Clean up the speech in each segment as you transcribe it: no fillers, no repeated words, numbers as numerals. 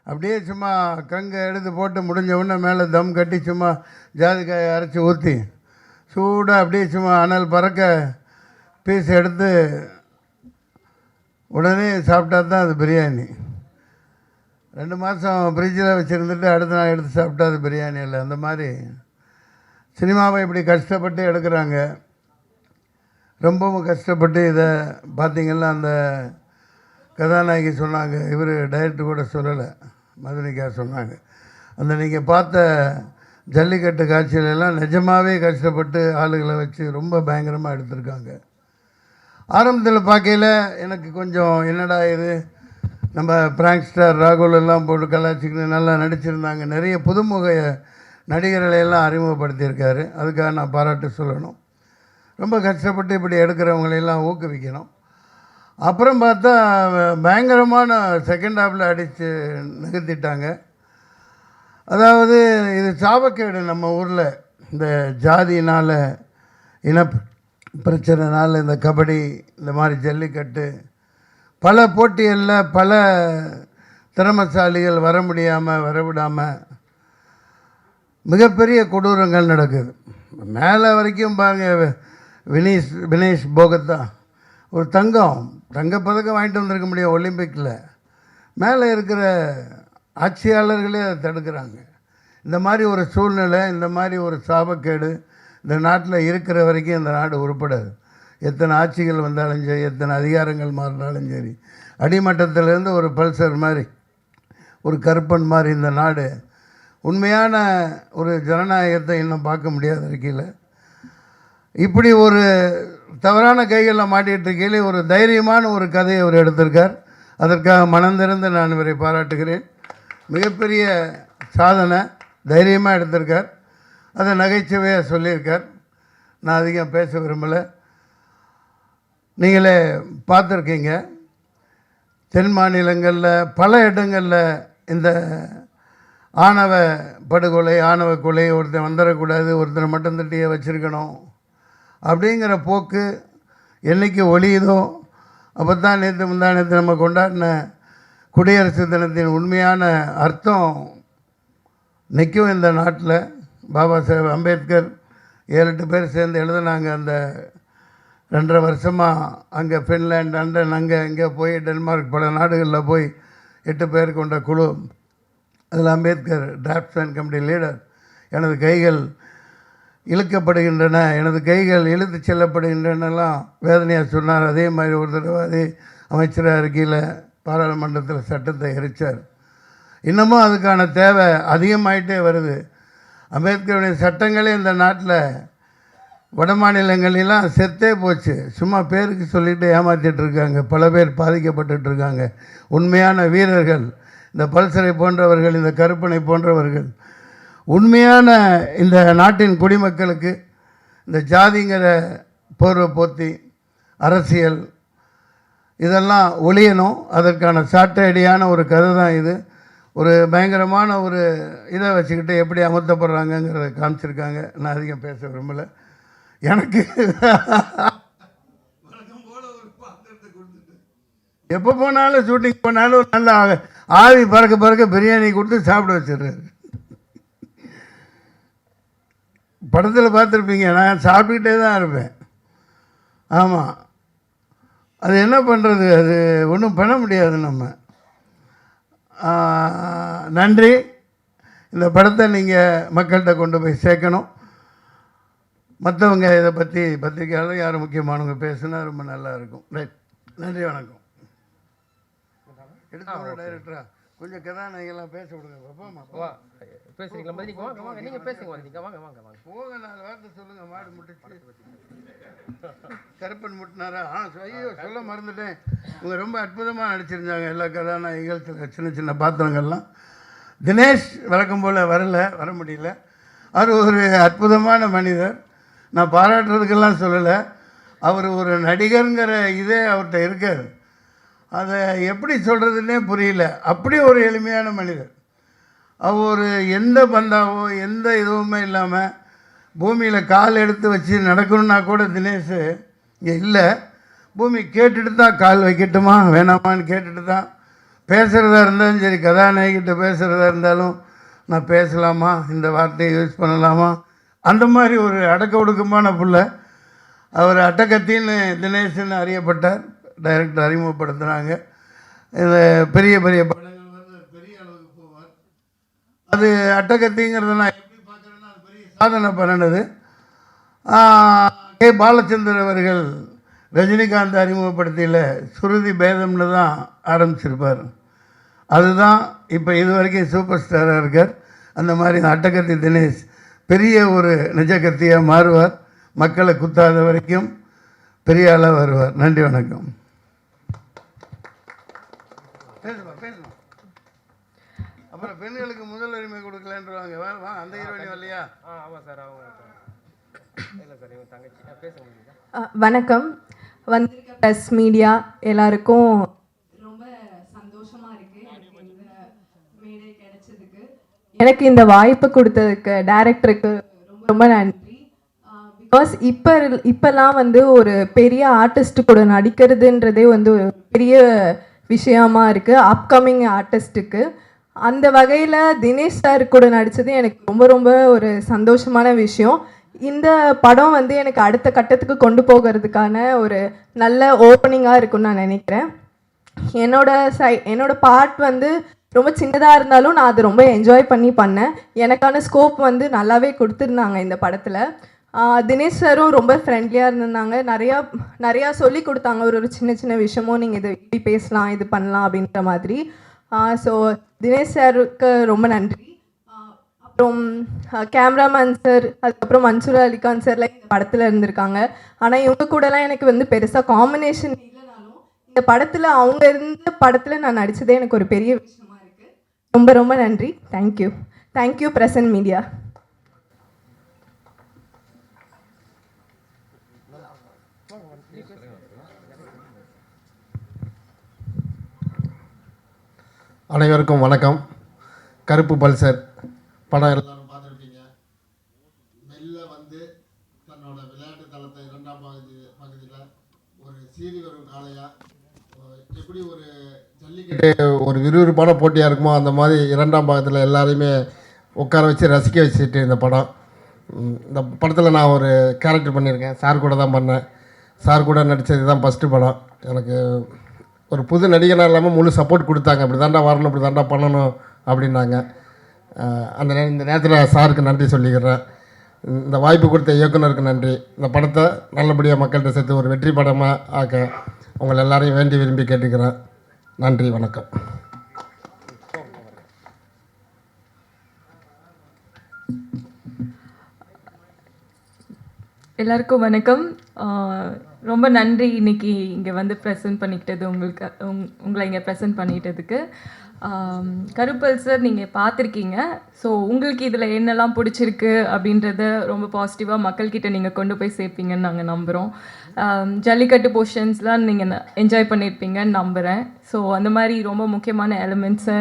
அப்படியே சும்மா கங்கை எடுத்து போட்டு முடிஞ்ச உடனே மேலே தம் கட்டி சும்மா ஜாதிக்காயை அரைச்சி ஊற்றி சூடாக அப்படியே சும்மா அனல் பறக்க பீஸ் எடுத்து உடனே சாப்பிட்டா தான் அது பிரியாணி. 2 மாதம் ஃப்ரிட்ஜில் வச்சுருந்துட்டு அடுத்த நாள் எடுத்து சாப்பிட்டா அது பிரியாணி இல்லை. அந்த மாதிரி சினிமாவை இப்படி கஷ்டப்பட்டு எடுக்கிறாங்க. ரொம்பவும் கஷ்டப்பட்டு இதை பார்த்திங்கன்னா அந்த கதாநாயகி சொன்னாங்க, இவர் டைரக்டர் கூட சொல்லலை, மதுனிகா சொன்னாங்க, அந்த நீங்கள் பார்த்த ஜல்லிக்கட்டு காட்சியிலெல்லாம் நிஜமாகவே கஷ்டப்பட்டு ஆளுகளை வச்சு ரொம்ப பயங்கரமாக எடுத்திருக்காங்க. ஆரம்பத்தில் பார்க்கையில் எனக்கு கொஞ்சம் என்னடா இது, நம்ம பிராங்க் ஸ்டார் ராகுல் எல்லாம் போட்டு கலாச்சிக்கிட்டு நல்லா நடிச்சிருந்தாங்க. நிறைய புதுமுக நடிகர்களையெல்லாம் அறிமுகப்படுத்தியிருக்காரு. அதுக்காக நான் பாராட்டு சொல்லணும். ரொம்ப கஷ்டப்பட்டு இப்படி எடுக்கிறவங்களையெல்லாம் ஊக்குவிக்கணும். அப்புறம் பார்த்தா பயங்கரமான செகண்ட் ஹாஃபில் அடித்து நிகழ்த்திட்டாங்க. அதாவது இது சாபக்கேடு. நம்ம ஊரில் இந்த ஜாதினால் இன பிரச்சனைனால இந்த கபடி இந்த மாதிரி ஜல்லிக்கட்டு பல போட்டிகளில் பல திறமசாலிகள் வர முடியாமல் வரவிடாமல் மிகப்பெரிய கொடூரங்கள் நடக்குது. மேலே வரைக்கும் பாருங்கள், வினேஷ் போகத்தா ஒரு தங்கப்பதக்கம் வாங்கிட்டு வந்திருக்க முடியும் ஒலிம்பிக்கில். மேலே இருக்கிற ஆட்சியாளர்களே அதை தடுக்கிறாங்க. இந்த மாதிரி ஒரு சூழ்நிலை, இந்த மாதிரி ஒரு சாபக்கேடு இந்த நாட்டில் இருக்கிற வரைக்கும் இந்த நாடு உருப்படாது. எத்தனை ஆட்சிகள் வந்தாலும் சரி, எத்தனை அதிகாரங்கள் மாறினாலும் சரி, அடிமட்டத்திலேருந்து ஒரு பல்சர் மாதிரி ஒரு கருப்பன் மாதிரி இந்த நாடு உண்மையான ஒரு ஜனநாயகத்தை இன்னும் பார்க்க முடியாத இருக்கையில் இப்படி ஒரு தவறான கைகளில் மாட்டிகிட்டு இருக்கையில் ஒரு தைரியமான ஒரு கதையை அவர் எடுத்திருக்கார். அதற்காக மனந்திறந்து நான் இவரை பாராட்டுகிறேன். மிகப்பெரிய சாதனை, தைரியமாக எடுத்திருக்கார். அதை நகைச்சுவையாக சொல்லியிருக்கார். நான் அதிகம் பேச விரும்பலை. நீங்களே பார்த்துருக்கீங்க, தென் மாநிலங்களில் பல இடங்களில் இந்த ஆணவ படுகொலை, ஆணவ கொலை, ஒருத்தன் வந்துடக்கூடாது, ஒருத்தனை மட்டும் தட்டியே வச்சுருக்கணும் அப்படிங்கிற போக்கு என்றைக்கு ஒழியுதோ அப்போ தான் முந்தானத்து நம்ம கொண்டாடின குடியரசு தினத்தின் உண்மையான அர்த்தம் நிற்கும் இந்த நாட்டில். பாபா சாஹேப் அம்பேத்கர் 7-8 பேர் சேர்ந்து எழுதினாங்க. அந்த 2.5 வருஷமாக அங்கே ஃபின்லாண்ட், லண்டன், அங்கே இங்கே போய் டென்மார்க் பல நாடுகளில் போய் 8 பேர் கொண்ட குழு. அதில் அம்பேத்கர் டிராஃப்ட்ஸ்மேன் கமிட்டி லீடர். எனது கைகள் இழுக்கப்படுகின்றன, எனது கைகள் இழுத்து செல்லப்படுகின்றனெல்லாம் வேதனையாக சொன்னார். அதே மாதிரி ஒரு தடவை அதே அமைச்சராக இருக்கையில் பாராளுமன்றத்தில் சட்டத்தை எரித்தார். இன்னமும் அதுக்கான தேவை அதிகமாயிட்டே வருது. அம்பேத்கருடைய சட்டங்களே இந்த நாட்டில் வட மாநிலங்களெல்லாம் செத்தே போச்சு. சும்மா பேருக்கு சொல்லிவிட்டு ஏமாற்றிட்டுருக்காங்க. பல பேர் பாதிக்கப்பட்டுருக்காங்க. உண்மையான வீரர்கள் இந்த பல்சரை போன்றவர்கள், இந்த கருப்பனை போன்றவர்கள் உண்மையான இந்த நாட்டின் குடிமக்களுக்கு இந்த ஜாதிங்கிற போர்வை போத்தி அரசியல் இதெல்லாம் ஒழியணும். அதற்கான சாட்டையடியான ஒரு கதை தான் இது. ஒரு பயங்கரமான ஒரு இதை வச்சுக்கிட்டு எப்படி அமர்த்தப்படுறாங்கங்கிறத காமிச்சிருக்காங்க. நான் அதிகம் பேச விரும்பலை. எனக்கு எப்போ போனாலும் ஷூட்டிங் போனாலும் நல்லா ஆவி பறக்க பிரியாணி கொடுத்து சாப்பிட வச்சிடுறாரு. படத்தில் பார்த்துருப்பீங்க, நான் சாப்பிட்டுக்கிட்டே தான் இருப்பேன். ஆமாம், அது என்ன பண்ணுறது, அது ஒன்றும் பண்ண முடியாது நம்ம. நன்றி. இந்த படத்தை நீங்கள் மக்கள்கிட்ட கொண்டு போய் சேர்க்கணும். மற்றவங்க இதை பற்றி பத்திரிக்கையாளர் யாரும் முக்கியமானவங்க பேசுனா ரொம்ப நல்லா இருக்கும். ரைட், நன்றி, வணக்கம். எடுத்து டைரக்டரா கொஞ்சம் கதாநாயகெல்லாம் பேச விடுங்க. பாப்பா பேசுறீங்களா? நீங்கள் பேசுங்க, வாங்க போங்க, 4 வார்த்தை சொல்லுங்கள். மாடு முட்டிச்சு கருப்பன் முட்டினாரா? ஐயோ சொல்ல மறந்துட்டேன். இவங்க ரொம்ப அற்புதமாக நடிச்சிருந்தாங்க. எல்லா கதாநாயகிகள் சின்ன சின்ன பாத்திரங்கள்லாம். தினேஷ் வழக்கம் போல் வர முடியல. அவர் ஒரு அற்புதமான மனிதர். நான் பாராட்டுறதுக்கெல்லாம் சொல்லலை. அவர் ஒரு நடிகருங்கிற இதே அவர்கிட்ட இருக்காது. அதை எப்படி சொல்கிறதுன்னே புரியல. அப்படி ஒரு எளிமையான மனிதர். அவர் எந்த பந்தாவோ எந்த இதுவுமே இல்லாமல் பூமியில் கால் எடுத்து வச்சு நடக்கணுன்னா கூட தினேஷ் இங்கே இல்லை. பூமி கேட்டுட்டு தான் கால் வைக்கட்டுமா வேணாமான்னு கேட்டுட்டு தான் பேசுகிறதா இருந்தாலும் சரி, கதாநாயகிட்ட பேசுகிறதா இருந்தாலும் நான் பேசலாமா, இந்த வார்த்தையை யூஸ் பண்ணலாமா, அந்த மாதிரி ஒரு அடக்க ஒடுக்கமான புள்ள. அவர் அட்டகத்தின்னு தினேஷ்னு அறியப்பட்டார். டைரக்டர் அறிமுகப்படுத்துகிறாங்க. இந்த பெரிய பெரிய படங்கள் வந்து பெரிய அளவுக்கு போவார். அது அட்டகத்திங்கிறத நான் எப்படி பார்க்குறேன்னா, அது பெரிய சாதனை பண்ணினது. கே பாலச்சந்தர் அவர்கள் ரஜினிகாந்த் அறிமுகப்படுத்தியில் சுருதி பேதம்னு தான் ஆரம்பிச்சிருப்பார். அதுதான் இப்போ இது வரைக்கும் சூப்பர் ஸ்டாராக இருக்கார். அந்த மாதிரி அட்டகத்தி தினேஷ் பெரிய ஒரு நிஜகத்தியாக மாறுவார். மக்களை குத்தாத வரைக்கும் பெரிய ஆளாக வருவார். நன்றி, வணக்கம். பேசணும். அப்புறம் பெண்களுக்கு முதல் உரிமை கொடுக்கலன்றவாங்க. வா, அந்த ஹீரோனி வரலையா? ஆமாம் சார், அவங்க இல்லை சார், இவங்க தங்கச்சி. பேச முடியுதா? வணக்கம். வந்திருக்க ப்ரெஸ் மீடியா எல்லாருக்கும் ரொம்ப சந்தோஷமாக இருக்குது எனக்கு இந்த மேடை கிடைச்சதுக்கு. எனக்கு இந்த வாய்ப்பு கொடுத்ததுக்கு டைரக்டருக்கு ரொம்ப ரொம்ப நன்றி. பிகாஸ் இப்போல்லாம் வந்து ஒரு பெரிய ஆர்டிஸ்ட் கூட நடிக்கிறதுன்றதே வந்து ஒரு பெரிய விஷயமா இருக்குது அப்கமிங் ஆர்டிஸ்ட்டுக்கு. அந்த வகையில் தினேஷ் சார் கூட நடித்தது எனக்கு ரொம்ப ரொம்ப ஒரு சந்தோஷமான விஷயம். இந்த படம் வந்து எனக்கு அடுத்த கட்டத்துக்கு கொண்டு போகிறதுக்கான ஒரு நல்ல ஓப்பனிங்காக இருக்குன்னு நான் நினைக்கிறேன். என்னோட பார்ட் வந்து ரொம்ப சின்னதாக இருந்தாலும் நான் அதை ரொம்ப என்ஜாய் பண்ணி பண்ணேன். எனக்கான ஸ்கோப் வந்து நல்லாவே கொடுத்துருந்தாங்க இந்த படத்தில். தினேஷ் சாரும் ரொம்ப ஃப்ரெண்ட்லியாக இருந்திருந்தாங்க. நிறையா சொல்லி கொடுத்தாங்க. ஒரு சின்ன சின்ன விஷயமும் நீங்கள் இது இப்படி பேசலாம், இது பண்ணலாம் அப்படின்ற மாதிரி. ஸோ தினேஷ் சாருக்கு ரொம்ப நன்றி. அப்புறம் கேமராமேன் சார், அதுக்கப்புறம் மன்சூர் அலிகான் சார்லாம் இந்த படத்தில் இருந்திருக்காங்க. ஆனால் இவங்க கூடலாம் எனக்கு வந்து பெருசாக காம்பினேஷன் இல்லைனாலும் இந்த படத்தில் அவங்க இருந்த படத்தில் நான் நடித்ததே எனக்கு ஒரு பெரிய விஷயமா இருக்குது. ரொம்ப ரொம்ப நன்றி. Thank you present media. அனைவருக்கும் வணக்கம். கருப்பு பல்சர் படம் எல்லாரும் பார்த்துருப்பீங்க. மெல்ல வந்து தன்னோட விளையாட்டு தளத்தை 2ஆம் பகுதியில் ஒரு சீறி வரும் காளையா, எப்படி ஒரு ஜல்லிக்கட்டு ஒரு விறுவிறுப்பான போட்டியாக இருக்குமோ அந்த மாதிரி 2ஆம் பாகத்தில் எல்லாரையுமே உட்கார வச்சு ரசிக்க வச்சுட்டு இந்த படம். இந்த படத்தில் நான் ஒரு கேரக்டர் பண்ணியிருக்கேன். சார் கூட தான் பண்ணேன். சார் கூட நடித்தது தான் ஃபஸ்ட்டு படம். எனக்கு ஒரு புது நடிகனாக இல்லாமல் முழு சப்போர்ட் கொடுத்தாங்க. இப்படி தாண்டா வரணும், இப்படி தாண்டா பண்ணணும் அப்படின்னாங்க. இந்த நேரத்தில் சாருக்கு நன்றி சொல்லிக்கிறேன். இந்த வாய்ப்பு கொடுத்த இயக்குனருக்கு நன்றி. இந்த படத்தை நல்லபடியாக மக்கள்கிட்ட சேர்த்து ஒரு வெற்றி படமாக ஆக்க உங்களை எல்லாரையும் வேண்டி விரும்பி கேட்டுக்கிறேன். நன்றி, வணக்கம். எல்லாருக்கும் வணக்கம். ரொம்ப நன்றி இன்னைக்கு இங்கே வந்து ப்ரெசென்ட் பண்ணிக்கிட்டது உங்களை இங்கே ப்ரெசென்ட் பண்ணிக்கிட்டதுக்கு. கருப்பல் சார் நீங்கள் பார்த்துருக்கீங்க. ஸோ உங்களுக்கு இதில் என்னெல்லாம் பிடிச்சிருக்கு அப்படின்றத ரொம்ப பாசிட்டிவாக மக்கள்கிட்ட நீங்கள் கொண்டு போய் சேர்ப்பீங்கன்னு நாங்கள் நம்புகிறோம். ஜல்லிக்கட்டு போர்ஷன்ஸ்லாம் நீங்கள் என்ஜாய் பண்ணியிருப்பீங்கன்னு நம்புகிறேன். ஸோ அந்த மாதிரி ரொம்ப முக்கியமான எலிமெண்ட்ஸை,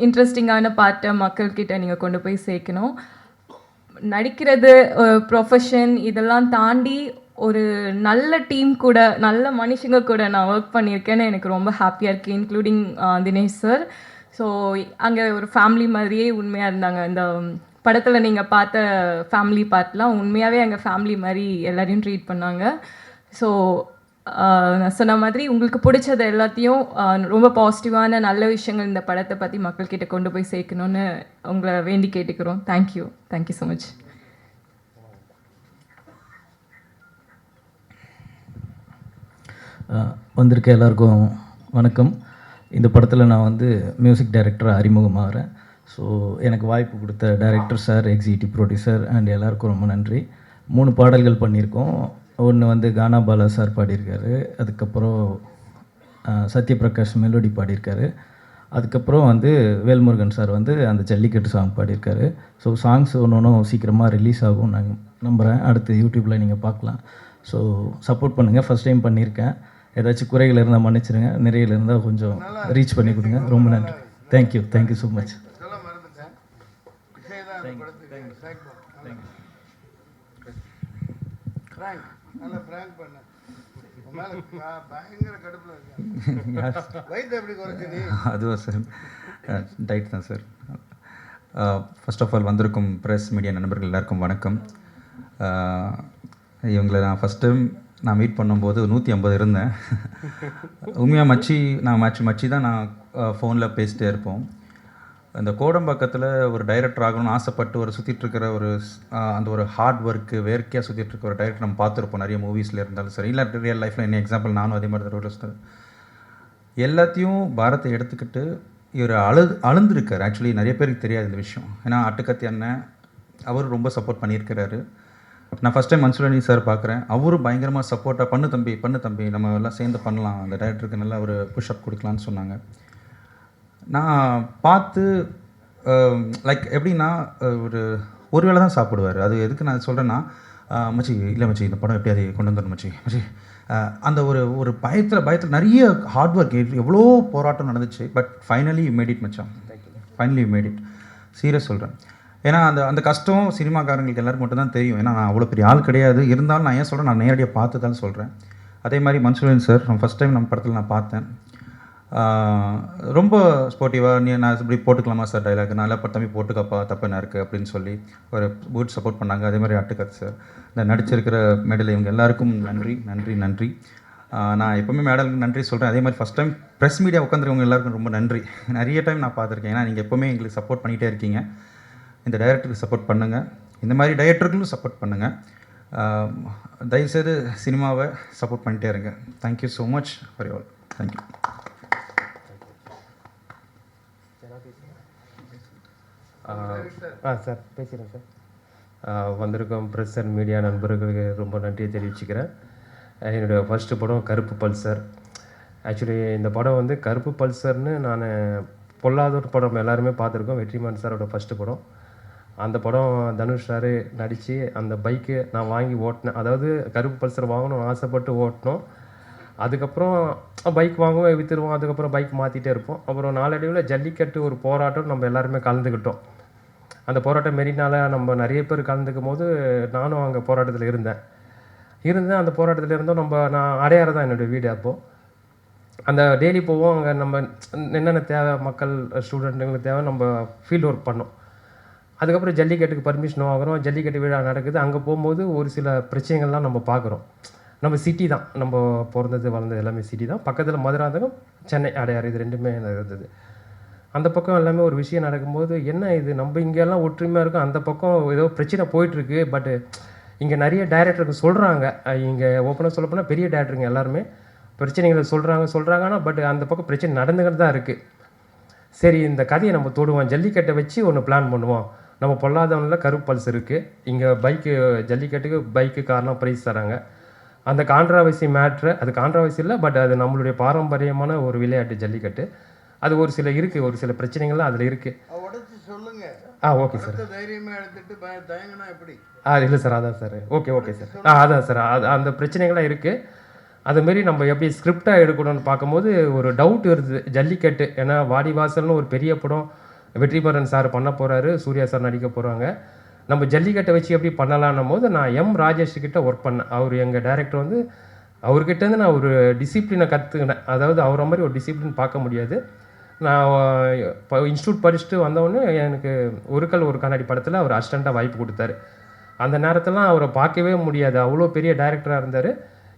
இன்ட்ரெஸ்டிங்கான பார்ட்டை மக்கள்கிட்ட நீங்கள் கொண்டு போய் சேர்க்கணும். நடிக்கிறது ப்ரொஃபஷன் இதெல்லாம் தாண்டி ஒரு நல்ல டீம் கூட, நல்ல மனுஷங்க கூட நான் ஒர்க் பண்ணியிருக்கேன்னு எனக்கு ரொம்ப ஹாப்பியாக இருக்குது. Including Dinesh sir. ஸோ அங்கே ஒரு ஃபேமிலி மாதிரியே உண்மையாக இருந்தாங்க. இந்த படத்தில் நீங்கள் பார்த்த ஃபேமிலி பார்ட்லாம் உண்மையாகவே எங்கள் ஃபேமிலி மாதிரி எல்லோரையும் ட்ரீட் பண்ணாங்க. ஸோ நான் சொன்ன மாதிரி உங்களுக்கு பிடிச்சது எல்லாத்தையும் ரொம்ப பாசிட்டிவான நல்ல விஷயங்கள் இந்த படத்தை பற்றி மக்கள்கிட்ட கொண்டு போய் சேர்க்கணுன்னு உங்களை வேண்டி கேட்டுக்கிறோம். Thank you so much. வந்திருக்க எல்லாருக்கும் வணக்கம். இந்த படத்தில் நான் வந்து மியூசிக் டைரக்டராக அறிமுகமாகிறேன். ஸோ எனக்கு வாய்ப்பு கொடுத்த director sir, executive producer and எல்லாருக்கும் ரொம்ப நன்றி. 3 பாடல்கள் பண்ணியிருக்கோம். ஒன்று வந்து கானா பாலா சார் பாடியிருக்காரு, அதுக்கப்புறம் சத்யபிரகாஷ் மெலோடி பாடியிருக்காரு, அதுக்கப்புறம் வந்து வேல்முருகன் சார் வந்து அந்த ஜல்லிக்கட்டு சாங் பாடியிருக்காரு. ஸோ சாங்ஸ் ஒன்றும் சீக்கிரமாக ரிலீஸ் ஆகும் நான் நம்புகிறேன். அடுத்து யூடியூப்பில் நீங்கள் பார்க்கலாம். ஸோ சப்போர்ட் பண்ணுங்கள். ஃபஸ்ட் டைம் பண்ணியிருக்கேன். ஏதாச்சும் குறைகள் இருந்தால் மன்னிச்சிருங்க, நிறையில் இருந்தால் கொஞ்சம் ரீச் பண்ணி கொடுங்க. ரொம்ப நன்றி. Thank you so much. பயங்கர கடுப்பில் இருக்கேன். வயிற்று எப்படி குறைச்சி நீ? அதுவா சார்? டைட் தான் சார். ஃபர்ஸ்ட் ஆஃப் ஆல் வந்திருக்கும் ப்ரெஸ் மீடியா நண்பர்கள் எல்லாருக்கும் வணக்கம். இவங்களை நான் ஃபஸ்ட் டைம் நான் மீட் பண்ணும்போது 150 இருந்தேன். உண்மையாக மச்சி தான் நான் ஃபோனில் பேசிட்டே இருப்போம். இந்த கோடம்பாக்கத்தில் ஒரு டைரக்டர் ஆகணும்னு ஆசைப்பட்டு ஒரு சுற்றிட்டுருக்கிற ஒரு அந்த ஒரு ஹார்ட் ஒர்க்கு வேர்க்கையாக சுற்றிட்டுருக்க ஒரு டைரக்டர் நம்ம பார்த்துருப்போம் நிறைய மூவிஸில் இருந்தாலும் சரி, இல்லை ரியல் லைஃப்பில் என்ன எக்ஸாம்பிள் நானும் அதே மாதிரி தான் எல்லாத்தையும் பாரத்தை எடுத்துக்கிட்டு இவர் அழுந்திருக்கார். ஆக்சுவலி நிறைய பேருக்கு தெரியாது இந்த விஷயம். ஏன்னா அட்டுக்கத்தி அண்ணன் அவர் ரொம்ப சப்போர்ட் பண்ணியிருக்கிறாரு. நான் ஃபஸ்ட் டைம் மன்சூர் சார் பார்க்குறேன். அவரும் பயங்கரமாக சப்போர்ட்டாக பண்ணு தம்பி நம்ம எல்லாம் சேர்ந்து பண்ணலாம், அந்த டைரக்டருக்கு நல்லா ஒரு புஷ்அப் கொடுக்கலான்னு சொன்னாங்க. நான் பார்த்து லைக் எப்படின்னா ஒரு வேளை தான் சாப்பிடுவார். அது எதுக்கு நான் சொல்கிறேன்னா, மச்சி இல்லை மச்சி இந்த படம் எப்படியாவது கொண்டு வந்துடணும் மச்சி அந்த ஒரு பயத்தில் நிறைய ஹார்ட் ஒர்க், எவ்வளோ போராட்டம் நடந்துச்சு. But finally you made it மச்சான், finally you made it. Serious சொல்கிறேன். ஏன்னா அந்த கஷ்டம் சினிமாக்காரங்களுக்கு எல்லாருக்கும் மட்டும் தான் தெரியும். ஏன்னா நான் அவ்வளோ பெரிய ஆள் கிடையாது. இருந்தாலும் நான் ஏன் சொல்கிறேன், நான் நேரடியாக பார்த்து தான் சொல்கிறேன். அதே மாதிரி மன்சூரன் சார் ஃபஸ்ட் டைம் நம்ம படத்தில் நான் பார்த்தேன். ரொம்ப ஸ்போர்ட்டிவாக நான் இப்படி போட்டுக்கலாமா சார் டைலாக், நல்லா தம்பி போட்டுக்கப்பா, தப்பு என்ன இருக்குது அப்படின்னு சொல்லி ஒரு குட் சப்போர்ட் பண்ணாங்க. அதே மாதிரி அட்டுக்கத் சார், இந்த நடிச்சிருக்கிற மேடல் இவங்க எல்லாருக்கும் நன்றி. நான் எப்போவுமே மேடலுக்கு நன்றி சொல்கிறேன். அதே மாதிரி ஃபஸ்ட் டைம் ப்ரெஸ் மீடியா உட்காந்துருக்கவங்க எல்லாருக்கும் ரொம்ப நன்றி. நிறைய டைம் நான் பார்த்துருக்கேன். ஏன்னா நீங்கள் எப்போவுமே எங்களுக்கு சப்போர்ட் பண்ணிகிட்டே இருக்கீங்க. இந்த டைரக்டருக்கு சப்போர்ட் பண்ணுங்கள், இந்த மாதிரி டைரக்டர்களும் சப்போர்ட் பண்ணுங்கள். தயவுசெய்து சினிமாவை சப்போர்ட் பண்ணிகிட்டே இருங்க. Thank you so much for all. Thank you. Sir பேசுகிறேன் சார். வந்திருக்கும் ப்ரெஸ் அண்ட் மீடியா நண்பர்களுக்கு ரொம்ப நன்றியை தெரிவிச்சுக்கிறேன். என்னுடைய ஃபஸ்ட்டு படம் கருப்பு பல்சர். ஆக்சுவலி இந்த படம் வந்து கருப்பு பல்சர்னு நான் பொல்லாதொரு படம் எல்லாருமே பார்த்துருக்கோம். வெற்றிமாறன் சாரோட ஃபஸ்ட்டு படம். அந்த படம் தனுஷ் சார் நடித்து அந்த பைக்கு நான் வாங்கி ஓட்டினேன். அதாவது கருப்பு பல்சர் வாங்கணும்னு ஆசைப்பட்டு ஓட்டினோம். அதுக்கப்புறம் பைக் வாங்குவோம், விற்றுருவோம். அதுக்கப்புறம் பைக் மாற்றிட்டே இருப்போம். அப்புறம் நாளடைவில் ஜல்லிக்கட்டு ஒரு போராட்டம் நம்ம எல்லாருமே கலந்துக்கிட்டோம். அந்த போராட்டம் மெரினால நம்ம நிறைய பேர் கலந்துக்கும் போது நானும் அங்கே போராட்டத்தில் இருந்தேன். அந்த போராட்டத்தில் இருந்தோம். நான் அடையாறு தான் என்னுடைய வீடு. அப்போது அந்த டெய்லி போவோம். அங்கே நம்ம என்னென்ன தேவை, மக்கள் ஸ்டூடெண்ட்டுங்களுக்கு தேவை, நம்ம ஃபீல்டு ஒர்க் பண்ணோம். அதுக்கப்புறம் ஜல்லிக்கட்டுக்கு பர்மிஷன் வாங்குகிறோம். ஜல்லிக்கட்டு விழா நடக்குது. அங்கே போகும்போது ஒரு சில பிரச்சனைகள்லாம் நம்ம பார்க்குறோம். நம்ம சிட்டி தான், நம்ம பிறந்தது வளர்ந்தது எல்லாமே சிட்டி தான். பக்கத்தில் மதுராந்தகம், சென்னை, அடையாறு, இது ரெண்டுமே இருந்தது. அந்த பக்கம் எல்லாமே ஒரு விஷயம் நடக்கும்போது என்ன இது, நம்ம இங்கெல்லாம் ஒற்றுமையாக இருக்கும், அந்த பக்கம் ஏதோ பிரச்சனை போயிட்டுருக்கு. பட்டு இங்கே நிறைய டைரக்டருக்கு சொல்கிறாங்க. இங்கே ஓப்பனாக சொல்லப்போனால் பெரிய டைரக்டருங்க எல்லாருமே பிரச்சனைகளை சொல்கிறாங்க. ஆனால் பட் அந்த பக்கம் பிரச்சனை நடந்துக்கிட்டு தான் இருக்குது. சரி, இந்த கதையை நம்ம தொடுவோம், ஜல்லிக்கட்டை வச்சு ஒன்று பிளான் பண்ணுவோம். நம்ம பொல்லாதவனில் கருப்பு பல்ஸ் இருக்குது. இங்கே பைக்கு ஜல்லிக்கட்டுக்கு பைக்கு கார்லாம் ப்ரைஸ் தராங்க. அந்த கான்ட்ராவர்சி மேட்ரு, அது கான்ட்ராவர்சி இல்லை, பட் அது நம்மளுடைய பாரம்பரியமான ஒரு விளையாட்டு ஜல்லிக்கட்டு. அது ஒரு சில இருக்குது, ஒரு சில பிரச்சனைகள்லாம் அதில் இருக்குது. Okay sir. இல்லை சார், அதான் சார். Okay sir. அதான் சார், அந்த பிரச்சனைகள்லாம் இருக்குது. அதுமாரி நம்ம எப்படி ஸ்கிரிப்டாக எடுக்கணும்னு பார்க்கும்போது ஒரு டவுட் வருது. ஜல்லிக்கட்டு ஏன்னா வாடிவாசல்னு ஒரு பெரிய படம் வெற்றிமாறன் சார் பண்ண போகிறாரு, சூர்யா சார் நடிக்க போகிறாங்க. நம்ம ஜல்லிக்கட்டை வச்சு எப்படி பண்ணலான்னும் போது நான் ராஜேஷ் கிட்ட ஒர்க் பண்ணேன். அவர் எங்கள் டைரக்டர் வந்து, அவர்கிட்டேருந்து நான் ஒரு டிசிப்ளினை கற்றுக்கினேன். அதாவது அவரை மாதிரி ஒரு டிசிப்ளின் பார்க்க முடியாது. நான் இப்போ இன்ஸ்டியூட் படிச்சுட்டு வந்தவொடனே எனக்கு ஒரு கல் ஒரு கண்ணாடி படத்தில் அவர் அசிஸ்டண்ட்டாக வாய்ப்பு கொடுத்தாரு. அந்த நேரத்திலாம் அவரை பார்க்கவே முடியாது, அவ்வளோ பெரிய டைரக்டராக இருந்தார்.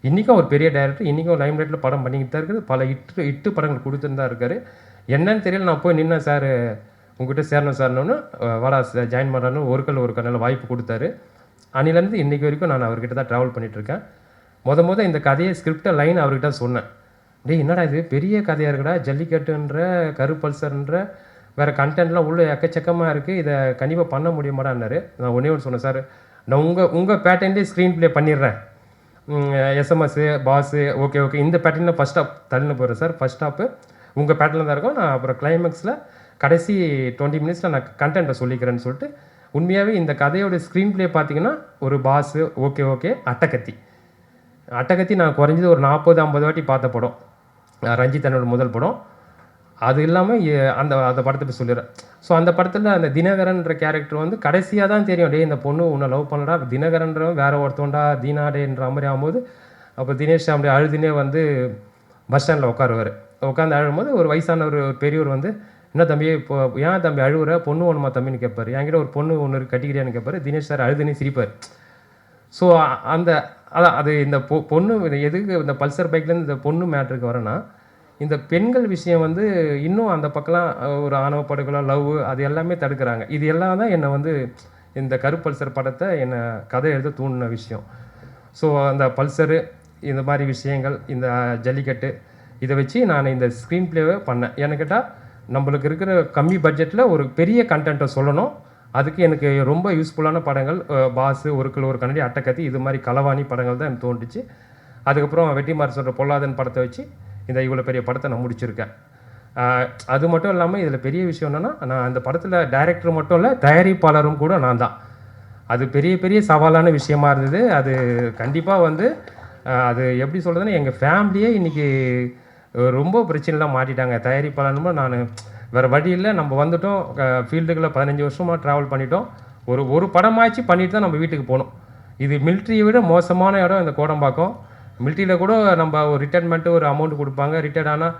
இன்றைக்கும் அவர் பெரிய டைரக்டர், இன்றைக்கும் லைம் லைட்டில் படம் பண்ணிக்கிட்டு தான் இருக்குது. பல இட்டு படங்கள் கொடுத்துருந்தா இருக்கார். என்னன்னு தெரியல, நான் போய் நின்னேன். சார் உங்கள்கிட்ட சேரணும் சார்னு, வாடா ஜாயின் பண்ணுறான்னு ஒரு கல் ஒரு கண்ணில் வாய்ப்பு கொடுத்தாரு. அன்னிலேருந்து இன்றைக்கி வரைக்கும் நான் அவர்கிட்ட தான் ட்ராவல் பண்ணிகிட்ருக்கேன். இந்த கதையை ஸ்கிரிப்டை லைன் அவர்கிட்ட சொன்னேன். என்னடா இது பெரிய கதையாக இருக்குடா, ஜல்லிக்கட்டுன்ற கருப்பல்சர்ன்ற வேறு கண்டென்ட்லாம் உள்ளே எக்கச்சக்கமாக இருக்குது, இதை கண்டிப்பாக பண்ண முடியுமாடான்னாரு. நான் ஒன்றே ஒன்று சொன்னேன், சார் நான் உங்கள் பேட்டர்ன்லேயே ஸ்க்ரீன் ப்ளே பண்ணிடுறேன். எஸ்எம்எஸ்ஸு பாஸு ஓகே இந்த பேட்டர்னில் ஃபஸ்ட் ஸ்டாப் தள்ளின்னு போகிறேன் சார். ஃபஸ்ட் ஸ்டாப்பு உங்கள் பேட்டர்னில் தான் இருக்கும். நான் அப்புறம் கிளைமேக்ஸில் கடைசி 20 மினிட்ஸில் நான் கண்டென்ட்டை சொல்லிக்கிறேன்னு சொல்லிட்டு, உண்மையாகவே இந்த கதையோட ஸ்க்ரீன் ப்ளே பார்த்தீங்கன்னா ஒரு பாஸு ஓகே அட்டகத்தி நான் குறைஞ்சது ஒரு 40-50 வாட்டி பார்த்த படம். ரஞ்சித் அண்ணோட முதல் படம். அது இல்லாமல் அந்த படத்தை போய் சொல்லிடுறேன். ஸோ அந்த படத்தில் அந்த தினகரன்ற கேரக்டர் வந்து கடைசியாக தான் தெரியும், இந்த பொண்ணு உன்னை லவ் பண்ணடா, தினகரன்றவன் வேற ஒருத்தவன்டா தீனாடேன்ற மாதிரி ஆகும்போது அப்போ தினேஷ் அப்படி அழுதுனே வந்து பஸ் ஸ்டாண்டில் உட்காருவார். உட்காந்து அழும்போது ஒரு வயசான ஒரு பெரியவர் வந்து, என்ன தம்பி இப்போ ஏன் தம்பி அழுவுற, பொண்ணு ஒன்றுமா தம்பின்னு கேட்பார். என்கிட்ட ஒரு பொண்ணு ஒன்று கட்டிக்கிறியான்னு கேட்பார். தினேஷ் சார் அழுதுனே சிரிப்பார். ஸோ அந்த அதான் அது இந்த பொண்ணு எதுக்கு இந்த பல்சர் பைக்லேருந்து இந்த பொண்ணு மேட்ருக்கு வரேன்னா, இந்த பெண்கள் விஷயம் வந்து இன்னும் அந்த பக்கம்லாம் ஒரு ஆணவ படுகொலை, லவ் அது எல்லாமே தடுக்கிறாங்க. இது எல்லாம் தான் என்னை வந்து இந்த கருப்பு பல்சர் படத்தை என்னை கதை எழுத தூண்டின விஷயம். ஸோ அந்த பல்சரு இந்த மாதிரி விஷயங்கள், இந்த ஜல்லிக்கட்டு இதை வச்சு நான் இந்த ஸ்க்ரீன் ப்ளேவை பண்ணேன். ஏன்னு கேட்டால் நம்மளுக்கு இருக்கிற கம்மி பட்ஜெட்டில் ஒரு பெரிய கண்டென்ட்டை சொல்லணும். அதுக்கு எனக்கு ரொம்ப யூஸ்ஃபுல்லான படங்கள் பாஸு, ஒரு கிலோ ஒரு கண்ணாடி, அட்டைக்கத்தி, இது மாதிரி களவாணி படங்கள் தான் எனக்கு தோன்றுச்சு. அதுக்கப்புறம் வெற்றிமாறன் சொல்கிற பொல்லாதன் படத்தை வச்சு இந்த இவ்வளோ பெரிய படத்தை நான் முடிச்சிருக்கேன். அது மட்டும் இல்லாமல் இதில் பெரிய விஷயம் என்னென்னா, நான் அந்த படத்தில் டைரக்டர் மட்டும் இல்லை, தயாரிப்பாளரும் கூட நான் தான். அது பெரிய பெரிய சவாலான விஷயமா இருந்தது. அது கண்டிப்பாக வந்து அது எப்படி சொல்கிறதுன்னா, எங்கள் ஃபேமிலியே இன்றைக்கி ரொம்ப பிரச்சனைலாம் மாட்டிட்டாங்க. தயாரிப்பாளனும் நான் வேறு வழி இல்லை, நம்ம வந்துட்டோம் ஃபீல்டுக்குள்ளே 15 வருஷமாக ட்ராவல் பண்ணிட்டோம். ஒரு படமாச்சு பண்ணிட்டு தான் நம்ம வீட்டுக்கு போகணும். இது மிலிட்ரியை விட மோசமான இடம் இந்த கோடம்பாக்கம். மிலிட்ரியில் கூட நம்ம ஒரு ரிட்டைர்மெண்ட்டு ஒரு அமௌண்ட் கொடுப்பாங்க, ரிட்டையர்ட் ஆனால்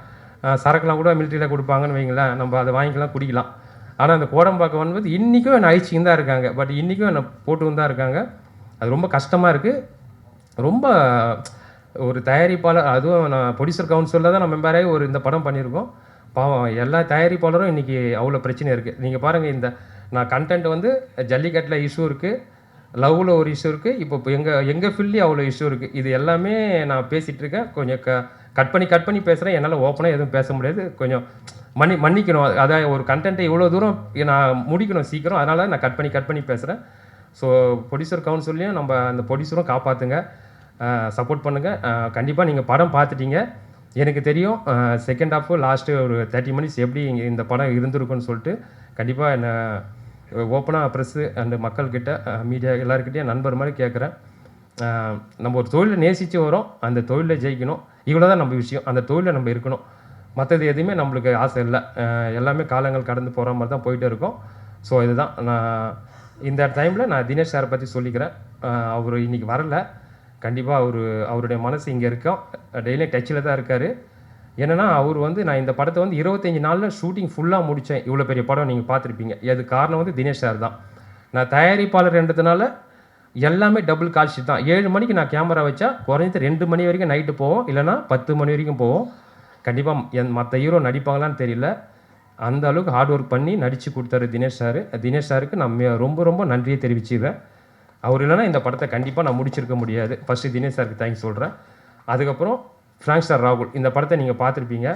சரக்குலாம் கூட மிலிட்ரியில் கொடுப்பாங்கன்னு வைங்களேன், நம்ம அதை வாங்கிக்கலாம், குடிக்கலாம். ஆனால் அந்த கோடம்பாக்கம் வந்து இன்றைக்கும் என்னை அழிச்சின்னு தான் இருக்காங்க. பட் இன்றைக்கும் என்னை போட்டுன்னு தான் இருக்காங்க. அது ரொம்ப கஷ்டமாக இருக்குது. ரொம்ப ஒரு தயாரிப்பாளர், அதுவும் நான் ப்ரொடியூசர் கவுன்சிலில் தான் நம்ம மெம்பராகி ஒரு இந்த படம் பண்ணியிருக்கோம். பாவம் எல்லா தயாரிப்பாளரும் இன்றைக்கி அவ்வளோ பிரச்சனை இருக்குது. நீங்கள் பாருங்கள், இந்த நான் கண்டென்ட் வந்து ஜல்லிக்கட்டில் இஷ்யூ இருக்குது, லவ்வில் ஒரு இஷ்யூ இருக்குது, இப்போ எங்கள் ஃபீல்ட்லேயும் அவ்வளோ இஷ்யூ இருக்குது. இது எல்லாமே நான் பேசிகிட்டு இருக்கேன். கொஞ்சம் கட் பண்ணி பேசுகிறேன். என்னால் ஓப்பனாக எதுவும் பேச முடியாது. கொஞ்சம் மன்னிக்கணும். அதாவது ஒரு கண்டென்ட்டை இவ்வளோ தூரம் நான் முடிக்கணும் சீக்கிரம், அதனால் நான் கட் பண்ணி பேசுகிறேன். ஸோ ப்ரொடியூசர் கவுன்சில்லையும் நம்ம அந்த ப்ரொடியூசரும் காப்பாற்றுங்க, சப்போர்ட் பண்ணுங்கள். கண்டிப்பாக நீங்கள் படம் பார்த்துட்டீங்க, எனக்கு தெரியும். செகண்ட் ஹாஃபு லாஸ்ட்டு ஒரு 30 மினிட்ஸ் எப்படி இந்த படம் இருந்திருக்குன்னு சொல்லிட்டு கண்டிப்பாக என்னை ஓப்பனாக ப்ரெஸ்ஸு அண்டு மக்கள்கிட்ட, மீடியா எல்லாருக்கிட்டையும் நண்பர் மாதிரி கேட்குறேன். நம்ம ஒரு தொழிலை நேசித்து வரோம், அந்த தொழிலில் ஜெயிக்கணும். இவ்வளோ தான் நம்ம விஷயம். அந்த தொழிலில் நம்ம இருக்கணும். மற்றது எதுவுமே நம்மளுக்கு ஆசை இல்லை. எல்லாமே காலங்கள் கடந்து போகிற மாதிரி தான் போயிட்டே இருக்கும். ஸோ இதுதான் நான் இந்த டைமில் நான் தினேஷ் சாரை பற்றி சொல்லிக்கிறேன். அவர் இன்றைக்கி வரல. கண்டிப்பாக அவருடைய மனசு இங்கே இருக்கோம். டெய்லியும் டச்சில் தான் இருக்கார். என்னென்னா அவர் வந்து நான் இந்த படத்தை வந்து 25 நாளில் ஷூட்டிங் ஃபுல்லாக முடித்தேன். இவ்வளோ பெரிய படம் நீங்கள் பார்த்துருப்பீங்க. அது காரணம் வந்து தினேஷ் சார் தான். நான் தயாரிப்பாளர்ன்றதுனால எல்லாமே டபுள் கால் ஷீட் தான். 7 மணிக்கு நான் கேமரா வச்சா குறைஞ்சது 2 மணி வரைக்கும் நைட்டு போவோம், இல்லைனா 10 மணி வரைக்கும் போவோம். கண்டிப்பாக மற்ற ஹீரோ நடிப்பாங்களான்னு தெரியல, அந்த அளவுக்கு ஹார்ட் ஒர்க் பண்ணி நடித்து கொடுத்தாரு தினேஷ் சார். தினேஷ் சாருக்கு நான் ரொம்ப ரொம்ப நன்றியை தெரிவிச்சுக்கிறேன். அவர் இல்லைனா இந்த படத்தை கண்டிப்பாக நான் முடிச்சிருக்க முடியாது. ஃபஸ்ட்டு தினேஷ் சாருக்கு தேங்க்ஸ் சொல்கிறேன். அதுக்கப்புறம் ஃப்ராங்க் ஸ்டார் ராகுல், இந்த படத்தை நீங்கள் பார்த்துருப்பீங்க.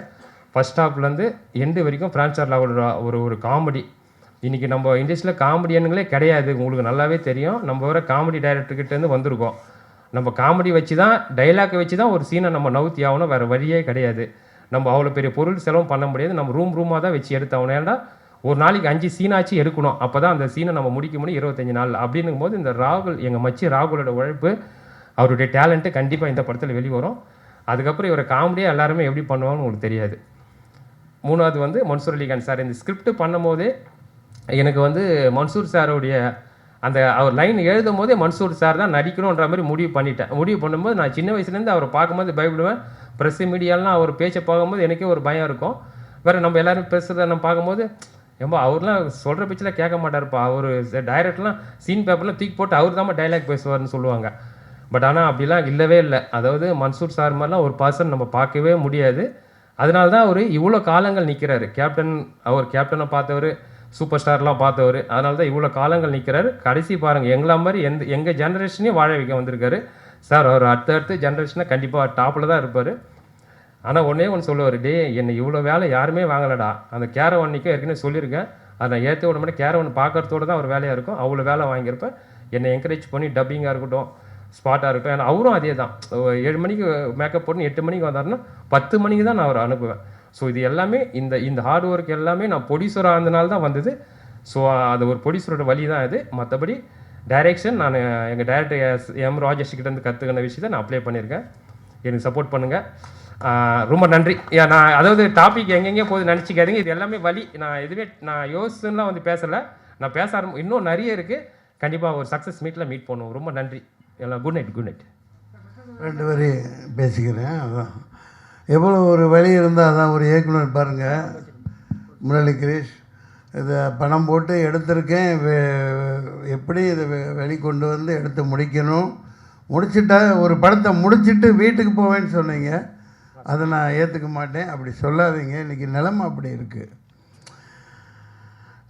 ஃபஸ்ட் ஹாஃப்லேருந்து எண்டு வரைக்கும் ஃப்ராங்க் ஸ்டார் ராகுல் ஒரு காமெடி. இன்றைக்கி நம்ம இண்டஸ்ட்ரியில் காமெடியனுங்களே கிடையாது, உங்களுக்கு நல்லாவே தெரியும். நம்ம வேறு காமெடி டைரக்டர்கிட்டேருந்து வந்திருக்கோம். நம்ம காமெடி வச்சு தான், டைலாக்கை வச்சு தான் ஒரு சீனை நம்ம நவுத்தி ஆகணும், வேறு வழியே கிடையாது. நம்ம அவ்வளோ பெரிய பொருள் செலவும் பண்ண முடியாது. நம்ம ரூமாக தான் வச்சு எடுத்தாகணும். ஏன்னா ஒரு நாளைக்கு 5 சீனாச்சு எடுக்கணும். அப்போ தான் அந்த சீனை நம்ம முடிக்க முடியும் 25 நாள். அப்படின்னும் போது இந்த ராகுல், எங்கள் மச்சி ராகுலோட உழைப்பு, அவருடைய டேலண்ட்டு கண்டிப்பாக இந்த படத்தில் வெளியே வரும். அதுக்கப்புறம் இவரை காமெடியாக எல்லாருமே எப்படி பண்ணுவாங்கன்னு உங்களுக்கு தெரியாது. 3வது வந்து மன்சூர் அலிகான் சார். இந்த ஸ்கிரிப்ட் பண்ணும் போதே எனக்கு வந்து மன்சூர் சாரோடைய அந்த அவர் லைன் எழுதும் போதே மன்சூர் சார் தான் நடிக்கணுன்ற மாதிரி முடிவு பண்ணிட்டேன். முடிவு பண்ணும்போது நான் சின்ன வயசுலேருந்து அவரை பார்க்கும்போது பயப்படுவேன். ப்ரெஸ்ஸு மீடியாலாம் அவர் பேச்சை பார்க்கும்போது எனக்கே ஒரு பயம் இருக்கும். வேறு நம்ம எல்லோரும் பேசுகிறத நம்ம பார்க்கும்போது ஏம்பா அவர்லாம் சொல்கிற பேச்சில் கேட்க மாட்டார்ப்பா, அவர் டைரக்ட்லாம் சீன் பேப்பர்லாம் தூக்கி போட்டு அவர் தான் டைலாக் பேசுவார்னு சொல்லுவாங்க. பட் ஆனால் அப்படிலாம் இல்லவே இல்லை. அதாவது மன்சூர் சார் மாதிரிலாம் ஒரு பர்சன் நம்ம பார்க்கவே முடியாது. அதனால தான் அவர் இவ்வளோ காலங்கள் நிற்கிறாரு. அவர் கேப்டனை பார்த்தவர், சூப்பர் ஸ்டார்லாம் பார்த்தவர். அதனால தான் இவ்வளோ காலங்கள் நிற்கிறாரு. கடைசி பாருங்கள், எங்களா மாதிரி எங்கள் ஜென்ரேஷனையும் வாழ வைக்க வந்திருக்காரு சார். அவர் அடுத்த ஜென்ரேஷனை கண்டிப்பாக டாப்பில் தான் இருப்பார். ஆனால் ஒன்றே ஒன்று சொல்லுவார், டே என்னை இவ்வளோ வேலை யாருமே வாங்கலடா. அந்த கேரவன்னிக்கும் ஏற்கனவே சொல்லியிருக்கேன், அதை நான் ஏற்ற விட மாட்டேன். கேரவன் பார்க்கறதோடு தான் அவர் வேலையாக இருக்கும். அவ்வளோ வேலை வாங்கியிருப்பேன். என்னை என்கரேஜ் பண்ணி டப்பிங்காக இருக்கட்டும், ஸ்பாட்டாக இருக்கட்டும். ஏன்னா அவரும் அதே தான். 7 மணிக்கு மேக்கப் போட்டு 8 மணிக்கு வந்தாருன்னா 10 மணிக்கு தான் நான் அவரை அனுப்புவேன். ஸோ இது எல்லாமே இந்த ஹார்ட் ஒர்க் எல்லாமே நான் ப்ரொடியூசராக இருந்தனால தான் வந்தது. ஸோ அது ஒரு ப்ரொடியூசரோட வழி தான் இது. மற்றபடி டைரெக்ஷன் நான் எங்கள் டைரக்டர் எம் ராஜேஷ் கிட்டேருந்து கற்றுக்கின விஷயத்தை நான் அப்ளை பண்ணியிருக்கேன். எனக்கு சப்போர்ட் பண்ணுங்கள். ரொம்ப நன்றி. நான் அதாவது டாபிக் எங்கெங்கே போகுது நினச்சிக்காதீங்க. இது எல்லாமே வழி. நான் யோசிச்சுலாம் வந்து பேசலை. நான் இன்னும் நிறைய இருக்குது. கண்டிப்பாக ஒரு சக்ஸஸ் மீட்டில் மீட் பண்ணுவோம். ரொம்ப நன்றி எல்லாம். Good night. 2 வரி பேசிக்கிறேன். அதான் எவ்வளோ ஒரு வழி இருந்தால் தான் ஒரு இயக்குனர் பாருங்கள், முரளி கிரீஷ் இதை பணம் போட்டு எடுத்திருக்கேன், எப்படி இதை வெளிக்கொண்டு வந்து எடுத்து முடிக்கணும், முடிச்சுட்டா ஒரு படத்தை முடிச்சுட்டு வீட்டுக்கு போவேன்னு சொன்னீங்க. அதை நான் ஏற்றுக்க மாட்டேன், அப்படி சொல்லாதீங்க. இன்றைக்கி நிலைமை அப்படி இருக்குது.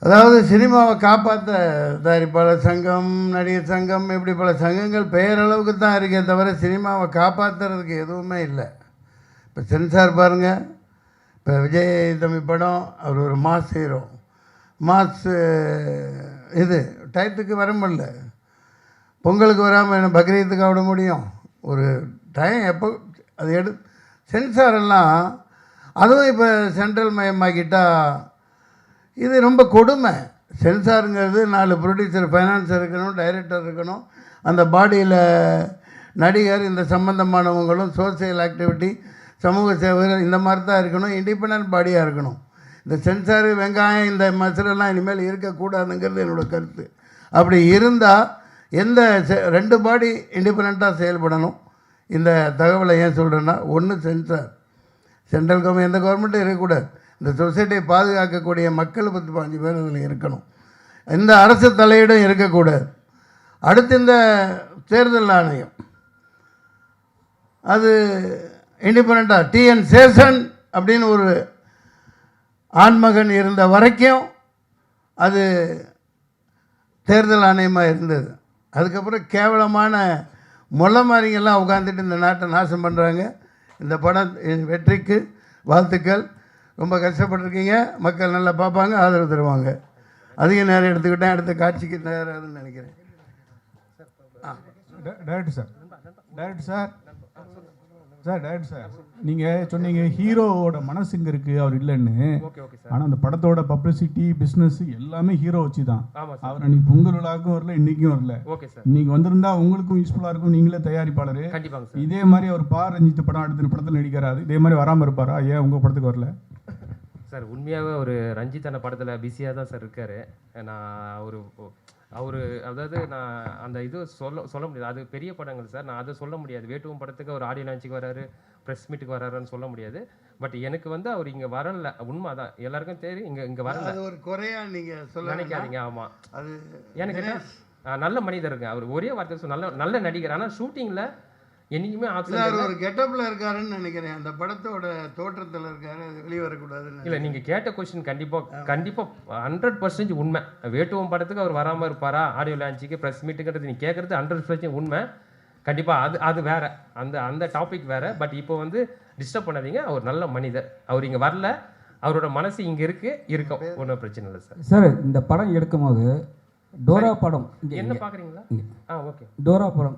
அதாவது சினிமாவை காப்பாற்ற தயாரிப்பாளர் சங்கம், நடிகர் சங்கம், இப்படி பல சங்கங்கள் பெயரளவுக்கு தான் இருக்கே தவிர சினிமாவை காப்பாற்றுறதுக்கு எதுவுமே இல்லை. இப்போ சென்சார் பாருங்கள், இப்போ விஜய் தம்பி படம், அவர் ஒரு மாஸ் ஹீரோ, மாஸ் இது டயத்துக்கு வர முடியல. பொங்கலுக்கு வராமல் என்ன பக்ரீத்துக்கு விட முடியும்? ஒரு டைம் எப்போ அது சென்சார் எல்லாம் அதுவும் இப்போ சென்ட்ரல் மயமாக்கிட்டால் இது ரொம்ப கொடுமை. சென்சாருங்கிறது 4 ப்ரொடியூசர், ஃபைனான்சர் இருக்கணும், டைரக்டர் இருக்கணும், அந்த பாடியில் நடிகர், இந்த சம்பந்தமானவங்களும், சோசியல் ஆக்டிவிட்டி, சமூக சேவகர், இந்த மாதிரி தான் இருக்கணும். இண்டிபெண்ட் பாடியாக இருக்கணும். இந்த சென்சாரு, வெங்காயம், இந்த மசாலெல்லாம் இனிமேல் இருக்கக்கூடாதுங்கிறது என்னோடய கருத்து. அப்படி இருந்தால் எந்த 2 பாடி இண்டிபெண்ட்டாக செயல்படணும். இந்த தகவலை ஏன் சொல்கிறேன்னா, ஒன்று சென்சார், சென்ட்ரல் கவர்மெண்ட், எந்த கவர்மெண்ட்டும் இருக்கக்கூடாது. இந்த சொசைட்டியை பாதுகாக்கக்கூடிய மக்கள் 10-15 பேர் அதில் இருக்கணும். இந்த அரசு தலையிடம் இருக்கக்கூடாது. அடுத்து இந்த தேர்தல் ஆணையம், அது இண்டிபெண்ட்டாக டிஎன் சேஷன் அப்படின்னு ஒரு ஆண்மகன் இருந்த வரைக்கும் அது தேர்தல் ஆணையமாக இருந்தது. அதுக்கப்புறம் கேவலமான மொள்ள மாதிரிங்கெல்லாம் உட்காந்துட்டு இந்த நாட்டை நாசம் பண்ணுறாங்க. இந்த படம் வெற்றிக்கு வாழ்த்துக்கள். ரொம்ப கஷ்டப்பட்டுருக்கீங்க, மக்கள் நல்லா பார்ப்பாங்க, ஆதரவு தருவாங்க. அதிக நேரம் எடுத்துக்கிட்டேன், அடுத்த காட்சிக்கு நேரம் நினைக்கிறேன். டைரக்டர் சார் நீங்கள் சொன்னீங்க ஹீரோவோட மனசு இங்கே இருக்குது, அவர் இல்லைன்னு. ஆனால் அந்த படத்தோட பப்ளிசிட்டி, பிஸ்னஸ் எல்லாமே ஹீரோ வச்சு தான். அவர் அன்றைக்கி பொங்கல் விழாவுக்கும் வரல, இன்றைக்கும் வரல. இன்னைக்கு வந்திருந்தா உங்களுக்கும் யூஸ்ஃபுல்லாக இருக்கும், நீங்களே தயாரிப்பாளர். இதே மாதிரி அவர் ரஞ்சித் படம் அடுத்த படத்தில் நடிக்கிறாரு, இதே மாதிரி வராமல் இருப்பாரா? ஏன் உங்கள் படத்துக்கு வரல சார்? உண்மையாகவே ஒரு ரஞ்சித் அந்த படத்தில் பிஸியாக தான் சார் இருக்கார். நான் அவர் அதாவது நான் அந்த இது சொல்ல முடியாது, அது பெரிய படங்கள் சார், நான் அதை சொல்ல முடியாது. வேட்டுவம் படத்துக்கு ஒரு ஆடியோ லான்ச்சுக்கு வராரு, ப்ரெஸ் மீட்டுக்கு வராருன்னு சொல்ல முடியாது. பட் எனக்கு வந்து அவர் இங்கே வரல, உண்மை தான், எல்லாருக்கும் தெரியும். இங்கே வரல, அது ஒரு குறையா நீங்கள் சொல்ல நினைக்காதீங்க. ஆமாம், அது எனக்கு நல்ல மனிதருங்க அவர், ஒரே வார்த்தை நல்ல நடிகர். ஆனால் ஷூட்டிங்கில் என்னைக்குமே ஒரு கெட்டப்பில் இருக்காருன்னு நினைக்கிறேன். அந்த படத்தோட தோற்றத்தில் இருக்காரு, அது வெளியே வரக்கூடாதுன்னு. இல்லை, நீங்கள் கேட்ட கொஸ்டின் கண்டிப்பாக 100% உண்மை. வேட்டுவம் படத்துக்கு அவர் வராமல் இருப்பாரா, ஆடியோ லான்ச்சுக்கு, ப்ரெஸ் மீட்டுங்கிறது நீங்கள் கேட்குறது 100% உண்மை. கண்டிப்பாக அது வேறு, அந்த டாபிக் வேறு. பட் இப்போ வந்து டிஸ்டர்ப் பண்ணாதீங்க. அவர் நல்ல மனிதர், அவர் இங்கே வரல, அவரோட மனசு இங்கே இருக்கும், ஒன்றும் பிரச்சனை இல்லை சார். சார், இந்த படம் எடுக்கும்போது டோரா படம் என்ன பார்க்குறீங்களா? ஓகே, டோரா படம்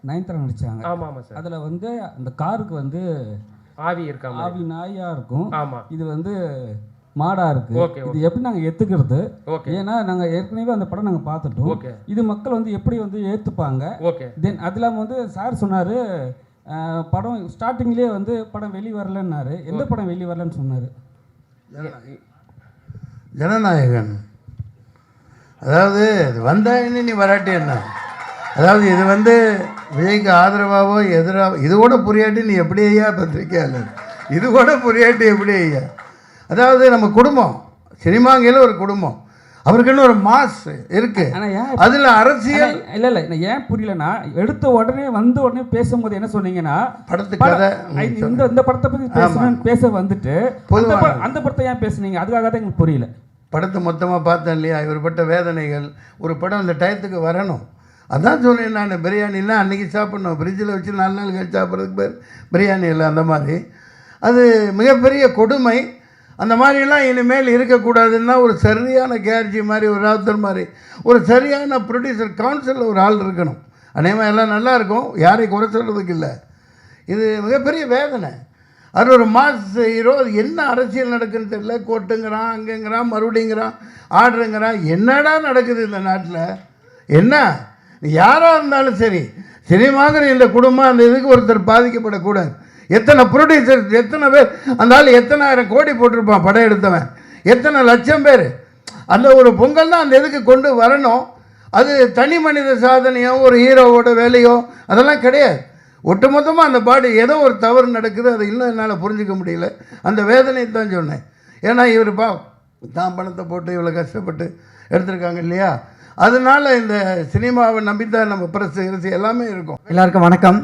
நயன்தாரா நடிச்சாங்க. ஆமாம் ஆமாம் சார். அதில் வந்து அந்த காருக்கு வந்து ஆவி இருக்காம, ஆவி நாயாக இருக்கும். ஆமாம், இது வந்து மாடா இருக்கு. இது எப்படி நாங்கள் ஏற்றுக்கிறது? ஏன்னா நாங்கள் ஏற்கனவே அந்த படம் நாங்கள் பார்த்துட்டோம். இது மக்கள் வந்து எப்படி வந்து ஏற்றுப்பாங்க? தென் அது இல்லாமல் வந்து சார் சொன்னார், படம் ஸ்டார்டிங்லேயே வந்து படம் வெளியே வரலன்னாரு. எந்த படம் வெளியே வரலன்னு சொன்னார்? ஜனநாயகன். அதாவது வந்தா என்ன, நீ வராட்டி என்ன? அதாவது இது வந்து விஜய்க்கு ஆதரவாகவோ எதிராக, இது கூட புரியாட்டி நீ எப்படி ஐயா பத்திரிக்கையாளர், இது கூட புரியாட்டி எப்படி ஐயா? அதாவது நம்ம குடும்பம், சினிமாங்கையில் ஒரு குடும்பம், அவருக்குன்னு ஒரு மாஸ் இருக்கு. அதில் அரசியல் இல்லை ஏன் புரியலன்னா, எடுத்த உடனே பேசும்போது என்ன சொன்னீங்கன்னா, படத்துக்கு கதை, இந்த படத்தை பற்றி பேச வந்துட்டு அந்த படத்தை ஏன் பேசுனீங்க? அதுக்காக தான் எங்களுக்கு புரியல. படத்தை மொத்தமாக பார்த்தேன் இல்லையா, இவர் பட்ட வேதனைகள். ஒரு படம் இந்த டயத்துக்கு வரணும். அதான் சொன்னேன் நான், பிரியாணிலாம் அன்றைக்கி சாப்பிட்ணும், ஃப்ரிட்ஜில் வச்சு 4 நாள் கழிச்சு சாப்பிட்றதுக்கு பேர் பிரியாணி இல்லை. அந்த மாதிரி அது மிகப்பெரிய கொடுமை. அந்த மாதிரிலாம் இனிமேல் இருக்கக்கூடாதுன்னா ஒரு சரியான கேர்ஜி மாதிரி, ஒரு ராவுத்தர் மாதிரி ஒரு சரியான ப்ரொடியூசர் கவுன்சிலில் ஒரு ஆள் இருக்கணும். அநேகமாக எல்லாம் நல்லாயிருக்கும், யாரையும் குறை சொல்கிறதுக்கு இல்லை. இது மிகப்பெரிய வேதனை. அது ஒரு மாஸ் ஹீரோ, அது என்ன அரசியல் நடக்குதுன்னு தெரியல. கோர்ட்டுங்கிறான், அங்கேங்கிறான், மறுபடிங்கிறான், ஆர்டருங்கிறான். என்னடா நடக்குது இந்த நாட்டில்? என்ன யாராக இருந்தாலும் சரி, சினிமாங்கிற இந்த குடும்பம் அந்த இதுக்கு ஒருத்தர் பாதிக்கப்படக்கூடாது. எத்தனை ப்ரொடியூசர், எத்தனை பேர், அந்த ஆள் எத்தனை ஆயிரம் கோடி போட்டிருப்பான் படம் எடுத்தவன், எத்தனை லட்சம் பேர். அந்த ஒரு பொங்கல் தான் அந்த இதுக்கு கொண்டு வரணும். அது தனி மனித சாதனையோ ஒரு ஹீரோவோட வேலையோ அதெல்லாம் கிடையாது. ஒட்டுமொத்தமாக அந்த பாடி ஏதோ ஒரு தவறு நடக்குது, அதை இன்னும் என்னால் புரிஞ்சிக்க முடியல. அந்த வேதனையை தான் சொன்னேன். ஏன்னா இவர் தான் பணத்தை போட்டு இவ்வளோ கஷ்டப்பட்டு எடுத்திருக்காங்க இல்லையா, அதனால இந்த சினிமாவை நம்பித்தான் நம்ம பிரஸ் எல்லாமே இருக்கும். எல்லாருக்கும் வணக்கம்.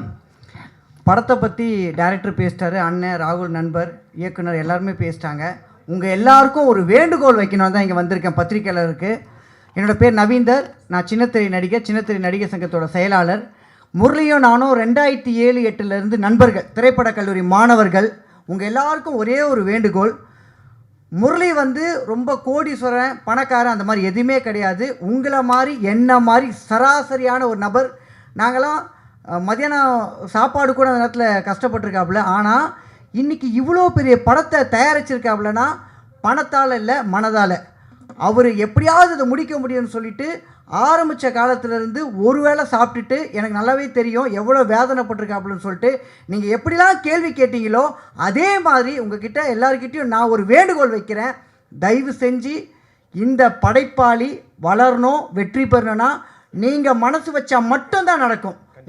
படத்தை பற்றி டைரக்டர் பேசிட்டாரு, அண்ணன் ராகுல் நண்பர் இயக்குனர் எல்லாருமே பேசிட்டாங்க. உங்கள் எல்லாருக்கும் ஒரு வேண்டுகோள் வைக்கணும் தான் இங்கே வந்திருக்கேன் பத்திரிக்கையாளருக்கு. என்னோடய பேர் நவீந்தர், நான் சின்னத்திரை நடிகர் சங்கத்தோட செயலாளர். முரளியும் நானும் 2007-08 நண்பர்கள், திரைப்பட கல்லூரி மாணவர்கள். உங்கள் எல்லாருக்கும் ஒரே ஒரு வேண்டுகோள், முரளி வந்து ரொம்ப கோடீஸ்வரன் பணக்காரன் அந்த மாதிரி எதுவுமே கிடையாது. உங்களை மாதிரி என்ன மாதிரி சராசரியான ஒரு நபர். நாங்களாம் மதியானம் சாப்பாடு கூட அந்த நேரத்தில் கஷ்டப்பட்டுருக்காப்புல. ஆனால் இன்றைக்கி இவ்வளோ பெரிய படத்தை தயாரிச்சிருக்காப்புலனா பணத்தால் இல்லை, மனதால். அவர் எப்படியாவது இதை முடிக்க முடியும்னு சொல்லிட்டு ஆரம்பித்த காலத்திலேருந்து ஒரு வேளை சாப்பிட்டுட்டு எனக்கு நல்லாவே தெரியும் எவ்வளோ வேதனைப்பட்டிருக்காப்புலன்னு சொல்லிட்டு. நீங்கள் எப்படிலாம் கேள்வி கேட்டீங்களோ அதே மாதிரி உங்ககிட்ட எல்லாருக்கிட்டையும் நான் ஒரு வேண்டுகோள் வைக்கிறேன். தயவு செஞ்சு இந்த படைப்பாளி வளரணும், வெற்றி பெறணும்னா நீங்கள் மனசு வச்சா மட்டும்தான் நடக்கும்.